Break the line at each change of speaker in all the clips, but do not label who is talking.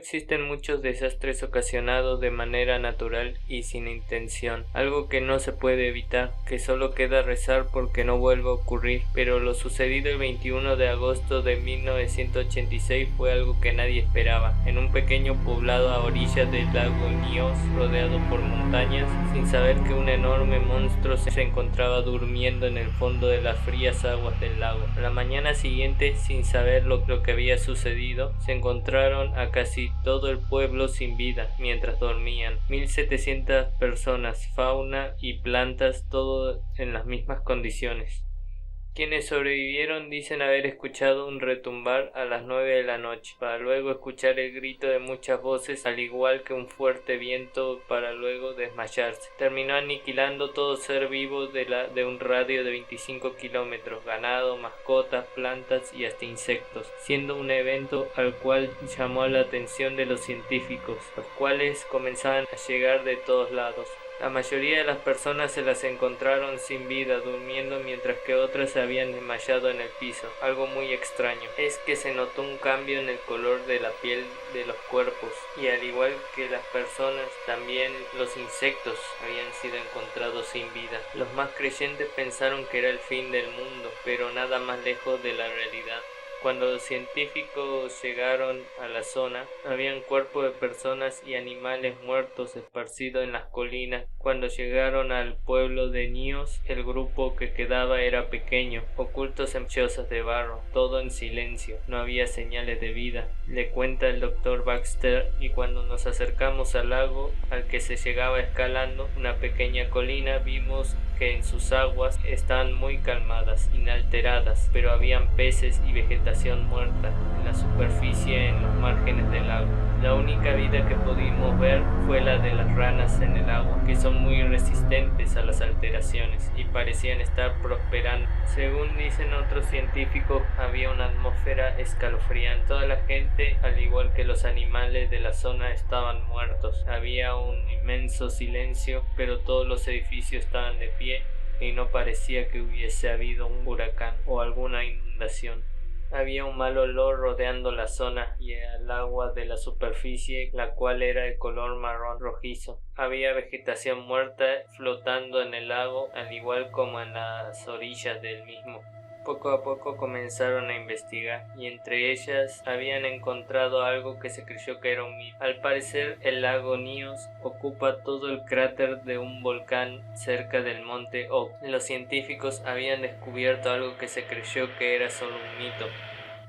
existen muchos desastres ocasionados de manera natural y sin intención, algo que no se puede evitar, que solo queda rezar porque no vuelva a ocurrir, pero lo sucedido el 21 de agosto de 1986 fue algo que nadie esperaba. En un pequeño poblado a orillas del lago Nyos, rodeado por montañas, sin saber que un enorme monstruo se encontraba durmiendo en el fondo de las frías aguas del lago. A la mañana siguiente, sin saber lo que había sucedido, se encontraron a casi todo el pueblo sin vida mientras dormían. 1700 personas, fauna y plantas, todo en las mismas condiciones. Quienes sobrevivieron dicen haber escuchado un retumbar a las 9 de la noche, para luego escuchar el grito de muchas voces, al igual que un fuerte viento, para luego desmayarse. Terminó aniquilando todo ser vivo de un radio de 25 kilómetros, ganado, mascotas, plantas y hasta insectos, siendo un evento al cual llamó la atención de los científicos, los cuales comenzaban a llegar de todos lados. La mayoría de las personas se las encontraron sin vida, durmiendo, mientras que otras se habían desmayado en el piso. Algo muy extraño es que se notó un cambio en el color de la piel de los cuerpos, y al igual que las personas, también los insectos habían sido encontrados sin vida. Los más creyentes pensaron que era el fin del mundo, pero nada más lejos de la realidad. Cuando los científicos llegaron a la zona, habían cuerpos de personas y animales muertos esparcidos en las colinas. Cuando llegaron al pueblo de Nyos, el grupo que quedaba era pequeño, ocultos en chozas de barro, todo en silencio, no había señales de vida, le cuenta el Dr. Baxter, y cuando nos acercamos al lago al que se llegaba escalando, una pequeña colina, vimos que en sus aguas estaban muy calmadas, inalteradas, pero habían peces y vegetación muerta en la superficie, en los márgenes del lago. La única vida que pudimos ver fue la de las ranas en el agua, que son muy resistentes a las alteraciones y parecían estar prosperando. Según dicen otros científicos, había una atmósfera escalofriante. Toda la gente, al igual que los animales de la zona, estaban muertos. Había un inmenso silencio, pero todos los edificios estaban de pie y no parecía que hubiese habido un huracán o alguna inundación. Había un mal olor rodeando la zona y el agua de la superficie, la cual era de color marrón rojizo. Había vegetación muerta flotando en el lago, al igual como en las orillas del mismo. Poco a poco comenzaron a investigar, y entre ellas habían encontrado algo que se creyó que era un mito. Al parecer, el lago Nyos ocupa todo el cráter de un volcán cerca del monte Oak. Los científicos habían descubierto algo que se creyó que era solo un mito.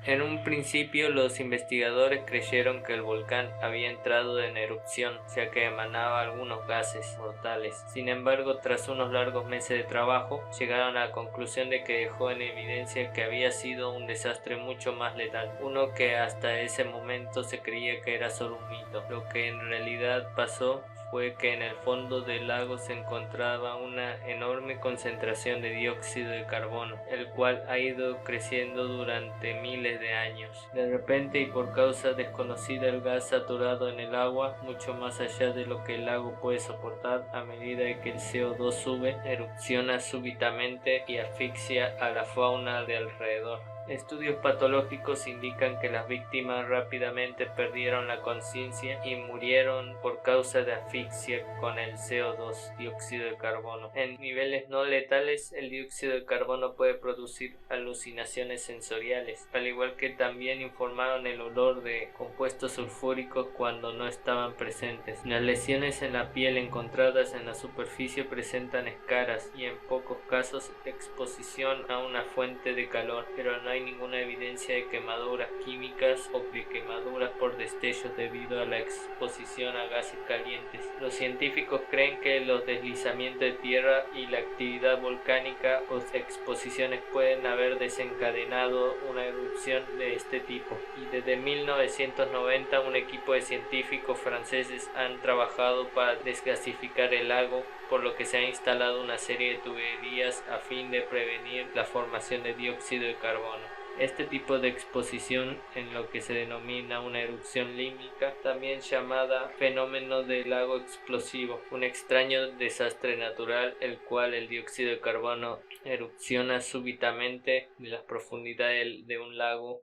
En un principio, los investigadores creyeron que el volcán había entrado en erupción, ya que emanaba algunos gases mortales. Sin embargo, tras unos largos meses de trabajo, llegaron a la conclusión de que dejó en evidencia que había sido un desastre mucho más letal, uno que hasta ese momento se creía que era solo un mito. Lo que en realidad pasó fue que en el fondo del lago se encontraba una enorme concentración de dióxido de carbono, el cual ha ido creciendo durante miles de años. De repente, y por causa desconocida, el gas saturado en el agua, mucho más allá de lo que el lago puede soportar, a medida que el CO2 sube, erupciona súbitamente y asfixia a la fauna de alrededor. Estudios patológicos indican que las víctimas rápidamente perdieron la conciencia y murieron por causa de asfixia con el CO2, dióxido de carbono. En niveles no letales, el dióxido de carbono puede producir alucinaciones sensoriales, al igual que también informaron el olor de compuestos sulfúricos cuando no estaban presentes. Las lesiones en la piel encontradas en la superficie presentan escaras y en pocos casos exposición a una fuente de calor, pero no hay ninguna evidencia de quemaduras químicas o de quemaduras por destellos debido a la exposición a gases calientes. Los científicos creen que los deslizamientos de tierra y la actividad volcánica o exposiciones pueden haber desencadenado una erupción de este tipo. Y desde 1990 un equipo de científicos franceses han trabajado para desgasificar el lago, por lo que se ha instalado una serie de tuberías a fin de prevenir la formación de dióxido de carbono. Este tipo de exposición, en lo que se denomina una erupción límbica, también llamada fenómeno del lago explosivo, un extraño desastre natural el cual el dióxido de carbono erupciona súbitamente de las profundidades de un lago